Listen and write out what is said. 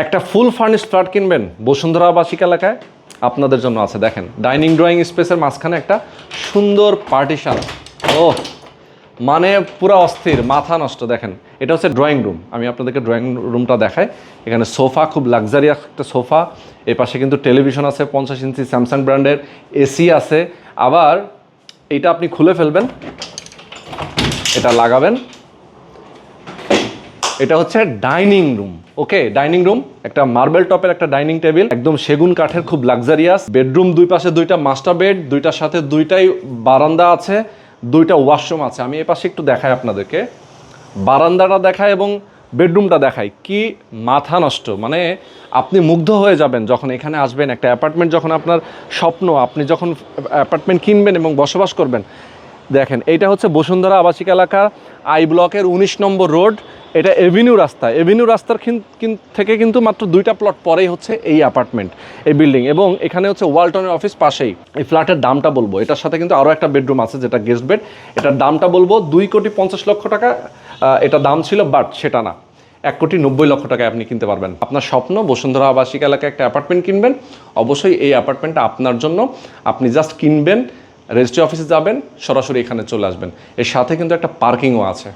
একটা ফুল furnished flat কিনবেন বসুন্ধরা আবাসিক এলাকায়, আপনাদের জন্য আছে। দেখেন ডাইনিং ড্রয়িং স্পেসের মাঝখানে একটা সুন্দর পার্টিশন। ও মানে পুরো অস্থির, মাথা নষ্ট। দেখেন এটা হচ্ছে ড্রয়িং রুম, আমি আপনাদেরকে ড্রয়িং রুমটা দেখাই। এখানে সোফা, খুব লাক্সারিয়াস একটা সোফা। এ পাশে কিন্তু টেলিভিশন আছে 50 ইঞ্চি স্যামসাং ব্র্যান্ডের, এসি আছে। আবার এটা আপনি খুলে ফেলবেন, এটা লাগাবেন, এটা হচ্ছে ডাইনিং রুম। ওকে, ডাইনিং রুম, একটা মার্বেল টপের একটা ডাইনিং টেবিল, একদম সেগুন কাঠের, খুব লাক্সারিয়াস। বেডরুম, দুই পাশে দুইটা মাস্টার বেড, দুইটার সাথে দুইটাই বারান্দা আছে, দুইটা ওয়াশরুম আছে। আমি এ পাশে একটু দেখাই আপনাদেরকে, বারান্দাটা দেখাই এবং বেডরুমটা দেখাই। কি মাথা নষ্ট, মানে আপনি মুগ্ধ হয়ে যাবেন যখন এখানে আসবেন। একটা অ্যাপার্টমেন্ট যখন আপনার স্বপ্ন, আপনি যখন অ্যাপার্টমেন্ট কিনবেন এবং বসবাস করবেন। দেখেন এইটা হচ্ছে বসুন্ধরা আবাসিক এলাকার আই ব্লকের 19 নম্বর রোড। এটা এভিনিউ রাস্তা, এভিনিউ রাস্তার থেকে কিন্তু মাত্র 2টা প্লট পরেই হচ্ছে এই অ্যাপার্টমেন্ট, এই বিল্ডিং। এবং এখানে হচ্ছে ওয়ালটনের অফিস পাশেই। এই ফ্ল্যাটের দামটা বলবো, এটার সাথে কিন্তু আরও একটা বেডরুম আছে যেটা গেস্ট বেড। এটার দামটা বলবো 2,50,00,000 টাকা। এটা দাম ছিল, বাট সেটা না, 1,90,00,000 টাকায় আপনি কিনতে পারবেন। আপনার স্বপ্ন বসুন্ধরা আবাসিক এলাকায় একটা অ্যাপার্টমেন্ট কিনবেন, অবশ্যই এই অ্যাপার্টমেন্টটা আপনার জন্য। আপনি জাস্ট কিনবেন, রেজিস্ট্রি অফিসে যাবেন, সরাসরি এখানে চলে আসবেন। এর সাথে কিন্তু একটা পার্কিংও আছে।